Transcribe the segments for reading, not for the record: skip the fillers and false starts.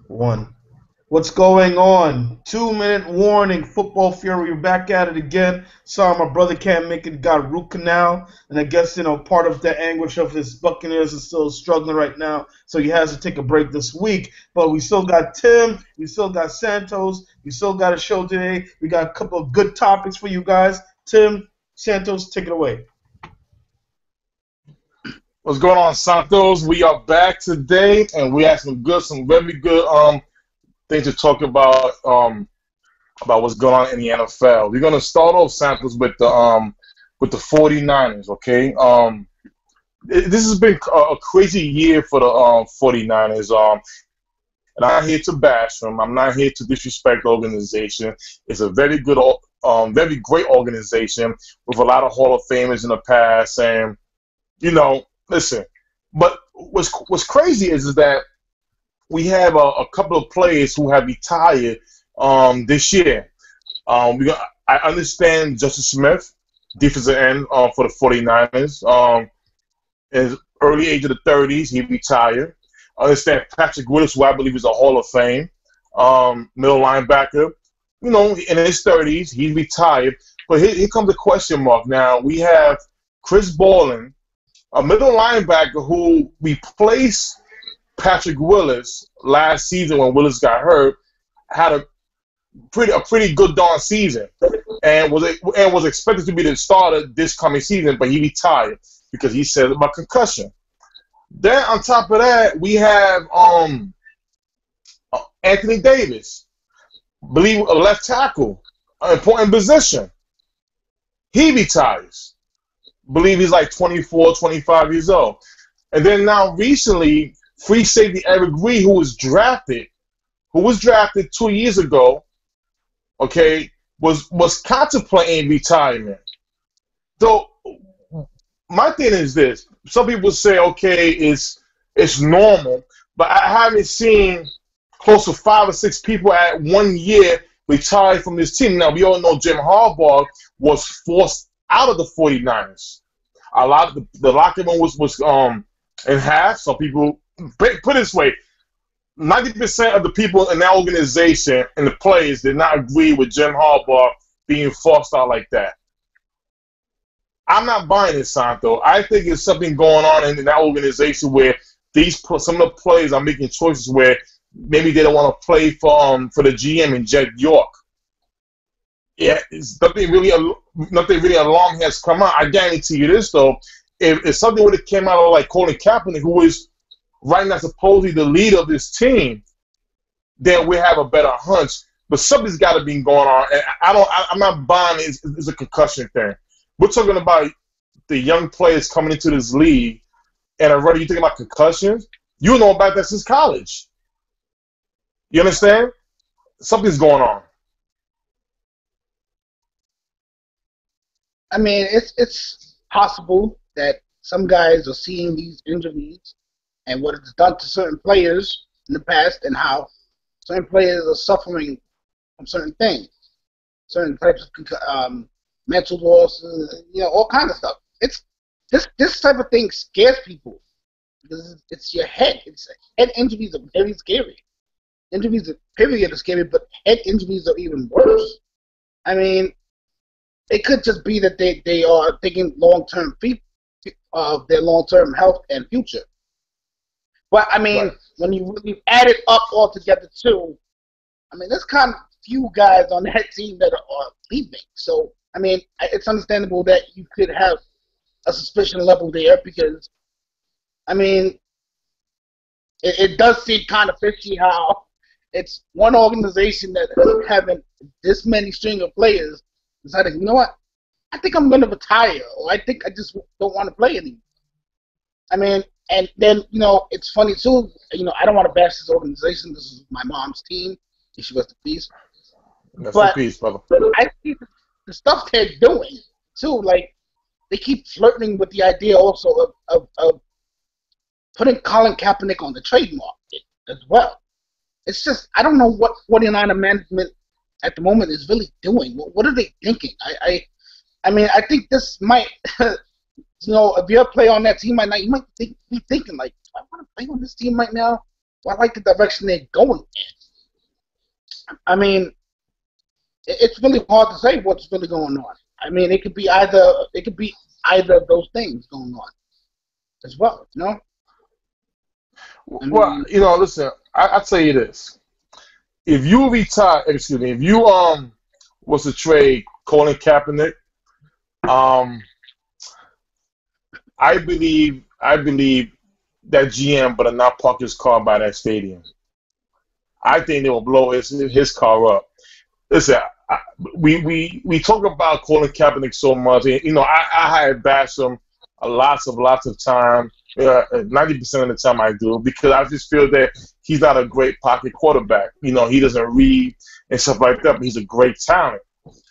One. What's going on? 2 minute warning. Football Fury, we're back at it again. Sorry, my brother can't make it. Got root canal, and I guess part of the anguish of his Buccaneers is still struggling right now, so he has to take a break this week. But we still got Tim, we still got Santos, we still got a show today. We got a couple of good topics for you guys. Tim, Santos, take it away. What's going on, Santos? We are back today, and we have some very good things to talk about what's going on in the NFL. We're gonna start off, Santos, with the 49ers. Okay, this has been a crazy year for the 49ers. And I'm not here to bash them. I'm not here to disrespect the organization. It's a very good, very great organization with a lot of Hall of Famers in the past, and listen, but what's crazy is that we have a couple of players who have retired this year. I understand Justice Smith, defensive end for the 49ers. In his early age of the 30s, he retired. I understand Patrick Willis, who I believe is a Hall of Fame middle linebacker. In his 30s, he retired. But here comes the question mark. Now, we have Chris Ballin, a middle linebacker who replaced Patrick Willis last season when Willis got hurt, had a pretty good darn season, and was expected to be the starter this coming season, but he retired because he said about concussion. Then on top of that, we have Anthony Davis, believe a left tackle, an important position. He retires. Believe he's like 24, 25 years old. And then now recently, free safety Eric Reid, who was drafted 2 years ago, okay, was contemplating retirement. So my thing is this. Some people say, okay, it's normal, but I haven't seen close to 5 or 6 people at 1 year retire from this team. Now, we all know Jim Harbaugh was forced out of the 49ers. A lot of the locker room was in half. So people put it this way: 90% of the people in that organization and the players did not agree with Jim Harbaugh being forced out like that. I'm not buying it, Santo. I think there's something going on in that organization where some of the players are making choices where maybe they don't want to play for the GM in Jed York. Yeah, nothing really alarming has come out. I guarantee you this though: if something would have came out of like Colin Kaepernick, who is right now supposedly the leader of this team, then we have a better hunch. But something's got to be going on, and I'm not buying it's a concussion thing. We're talking about the young players coming into this league, and already you thinking about concussions. You know about that since college. You understand? Something's going on. I mean, it's possible that some guys are seeing these injuries and what it's done to certain players in the past, and how certain players are suffering from certain things, certain types of mental losses, all kinds of stuff. It's this type of thing scares people because it's your head. Head injuries are very scary. Injuries, period, are scary, but head injuries are even worse. I mean, it could just be that they are thinking long-term of their long-term health and future. But, I mean, Right. when you really add it up all together, too, I mean, there's kind of few guys on that team that are leaving. So, I mean, it's understandable that you could have a suspicion level there because, I mean, it does seem kind of fishy how it's one organization that is having this many string of players deciding, you know what, I think I'm going to retire, or I think I just don't want to play anymore. I mean, and then, it's funny too, I don't want to bash this organization. This is my mom's team. May she rest in peace. Rest in But peace, brother. I see the stuff they're doing too. Like, they keep flirting with the idea also of putting Colin Kaepernick on the trade market as well. It's just, I don't know what 49er management at the moment is really doing. What are they thinking? I mean, I think this might, if you're a player on that team right now, you might be thinking like, do I want to play on this team right now? Well, I like the direction they're going in. I mean, it's really hard to say what's really going on. I mean, it could be either. It could be either of those things going on as well. You know. I Well, mean, listen, I'll tell you this. If you retire, excuse me, if you was to trade Colin Kaepernick, um, I believe that GM better not park his car by that stadium. I think they will blow his car up. Listen, we talk about Colin Kaepernick so much. And, I had bashed him lots of time. 90% of the time I do, because I just feel that he's not a great pocket quarterback. He doesn't read and stuff like that, but he's a great talent.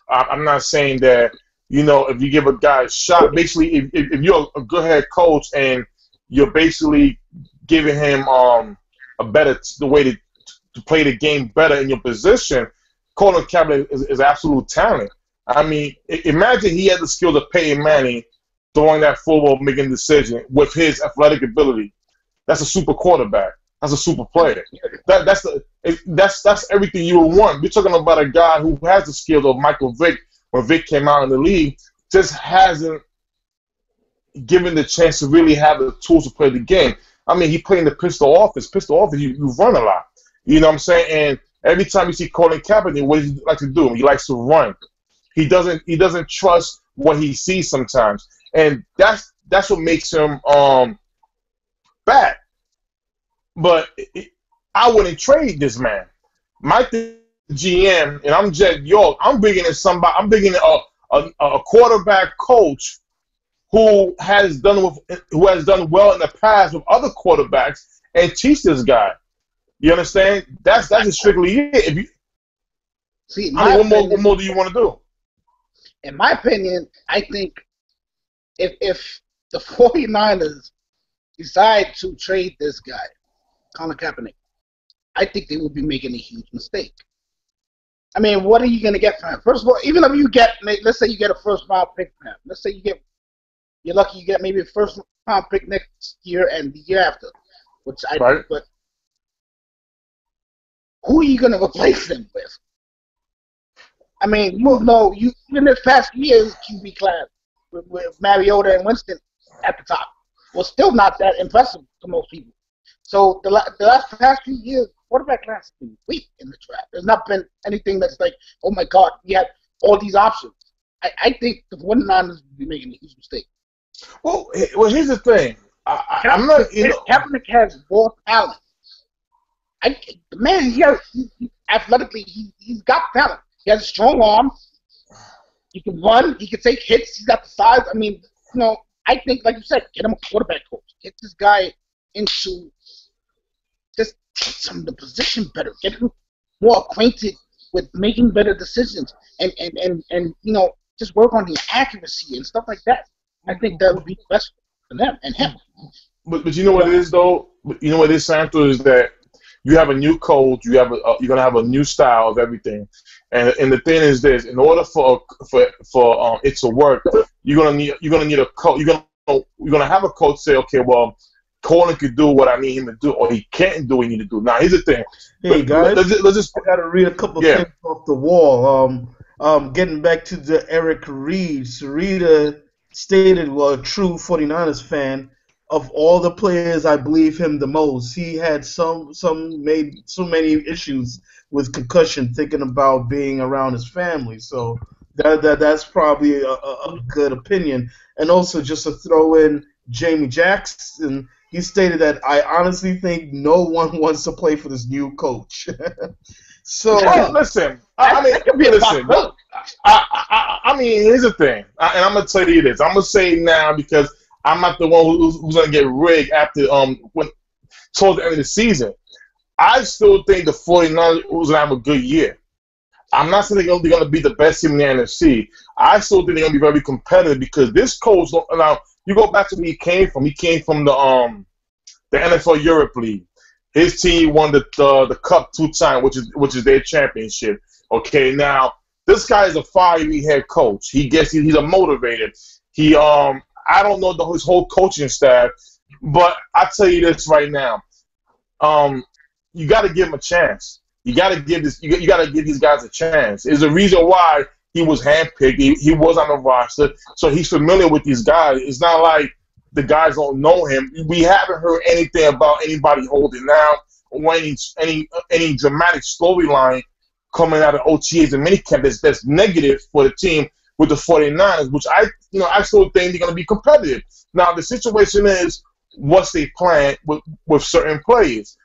I'm not saying that, if you give a guy a shot, basically, if you're a good head coach and you're basically giving him the way to play the game better in your position, Colin Kaepernick is absolute talent. I mean, imagine he had the skill to Peyton Manning throwing that football, making a decision with his athletic ability. That's a super quarterback. That's a super player. That's everything you would want. We're talking about a guy who has the skills of Michael Vick when Vick came out in the league, just hasn't given the chance to really have the tools to play the game. I mean, he played in the pistol office. Pistol office, you run a lot. You know what I'm saying? And every time you see Colin Kaepernick, what does he like to do? He likes to run. He doesn't trust what he sees sometimes. And that's what makes him bad. But I wouldn't trade this man. My GM, and I'm Jed York. I'm bringing in somebody. I'm bringing in a quarterback coach who has done well in the past with other quarterbacks, and teach this guy. You understand? That's strictly it. If you see, what more do you want to do? In my opinion, I think if the 49ers decide to trade this guy, Colin Kaepernick, I think they would be making a huge mistake. I mean, what are you going to get from him? First of all, even if you get, let's say you get a first-round pick from him. Let's say you're lucky you get maybe a first-round pick next year and the year after, which I right. think, but who are you going to replace him with? I mean, no, even this past year's QB class with Mariota and Winston at the top was still not that impressive to most people. So the last past few years, quarterback class has been weak in the draft. There's not been anything that's like, oh my God, we have all these options. I think the 49ers would be making a huge mistake. Well, here's the thing. I'm not. Kaepernick has more talent. The man, athletically, he's got talent. He has a strong arm. He can run. He can take hits. He's got the size. I mean, I think, like you said, get him a quarterback coach. Get this guy into just some of the position better. Get him more acquainted with making better decisions, and just work on the accuracy and stuff like that. I think that would be best for them and him. But you know what it is though. You know what it is, Santo, is that you have a new coach. You're gonna have a new style of everything. And the thing is this: in order for it to work, you're gonna need a coach. You're gonna have a coach say, okay, well, Colin could do what I need him to do, or he can't do what he need to do. Now, here's the thing. Hey guys, I gotta read a couple of things off the wall. Getting back to the Eric Reid, Sarita stated, well, a true 49ers fan. Of all the players, I believe him the most. He had made so many issues with concussion, thinking about being around his family. So that's probably a good opinion. And also, just to throw in Jamie Jackson, he stated that I honestly think no one wants to play for this new coach. So listen, I mean, here's the thing, and I'm gonna tell you this. I'm gonna say it now because I'm not the one who's gonna get rigged after towards the end of the season. I still think the 49ers was gonna have a good year. I'm not saying they're gonna be the best team in the NFC. I still think they're gonna be very competitive because this coach. Now you go back to where he came from. He came from the NFL Europe League. His team won the cup 2 times, which is their championship. Okay, now this guy is a fiery head coach. He's a motivated. I don't know his whole coaching staff, but I tell you this right now. you got to give him a chance. You got to give this. You got to give these guys a chance. There's a reason why he was handpicked. He was on the roster, so he's familiar with these guys. It's not like the guys don't know him. We haven't heard anything about anybody holding out or any dramatic storyline coming out of OTAs and minicamp that's negative for the team with the 49ers, which I still think they're going to be competitive. Now the situation is, what's they plan with certain players?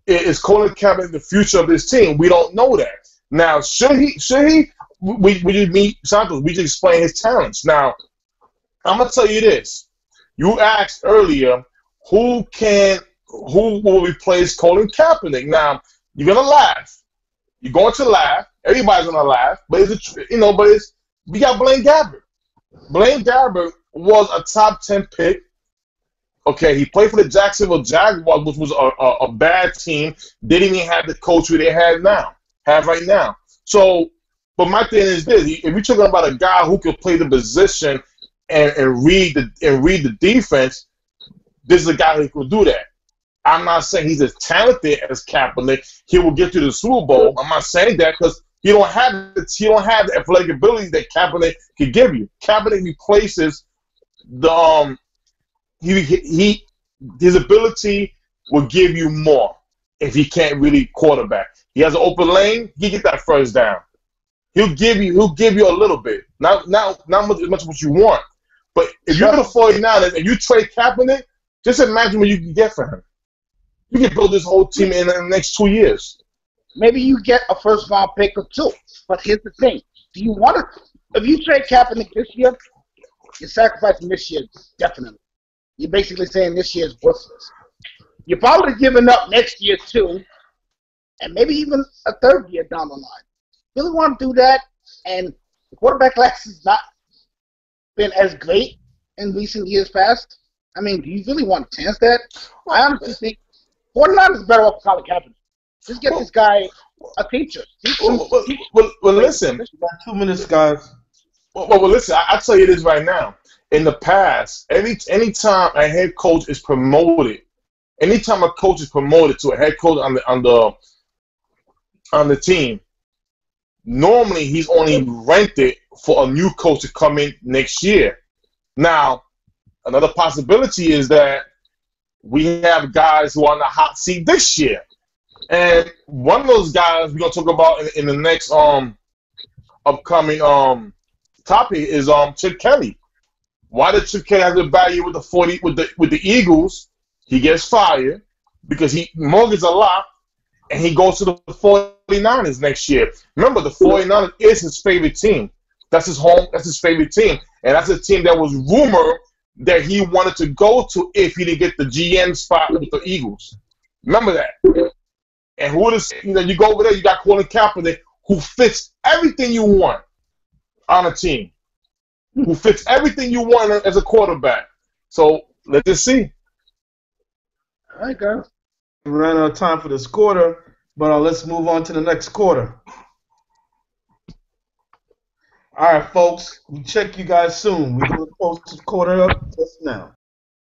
Is Colin Kaepernick the future of this team? We don't know that. Now, should he? We just meet Santos. We just explain his talents. Now, I'm gonna tell you this. You asked earlier, who will replace Colin Kaepernick? Now, you're gonna laugh. You're going to laugh. Everybody's gonna laugh. But we got Blaine Gabbert. Blaine Gabbert was a top 10 pick. Okay, he played for the Jacksonville Jaguars, which was a bad team. They didn't even have the culture they have right now. So, but my thing is this: if you're talking about a guy who can play the position and read the defense, this is a guy who can do that. I'm not saying he's as talented as Kaepernick. He will get to the Super Bowl. I'm not saying that because he don't have the athletic ability that Kaepernick can give you. Kaepernick replaces the his ability will give you more if he can't really quarterback. He has an open lane, he get that first down. He'll give you a little bit. Not as much as you want. But if you're the 49ers and you trade Kaepernick, just imagine what you can get for him. You can build this whole team in the next 2 years. Maybe you get a first-round pick or two. But here's the thing. Do you want to – if you trade Kaepernick this year, you're sacrificing this year, definitely. You're basically saying this year is worthless. You're probably giving up next year, too, and maybe even a third year down the line. You really want to do that, and the quarterback class has not been as great in recent years past. I mean, do you really want to chance that? I honestly think 49 is better off Colin Kaepernick. Just get this guy a teacher. Well, listen. 2 minutes, guys. Well, listen, I'll tell you this right now. In the past, anytime a head coach is promoted, anytime a coach is promoted to a head coach on the team, normally he's only rented for a new coach to come in next year. Now, another possibility is that we have guys who are on the hot seat this year. And one of those guys we're going to talk about in the next upcoming topic is Chip Kelly. Why did Chip Kelly have a bad year with the Eagles? He gets fired because he mortgages a lot, and he goes to the 49ers next year. Remember, the 49ers is his favorite team. That's his home. That's his favorite team, and that's a team that was rumored that he wanted to go to if he didn't get the GM spot with the Eagles. Remember that. And who is you go over there? You got Colin Kaepernick, who fits everything you want on a team. Who fits everything you want as a quarterback. So let's just see. All right, guys. We ran out of time for this quarter, but let's move on to the next quarter. All right, folks. We'll check you guys soon. We're going to post this quarter up just now.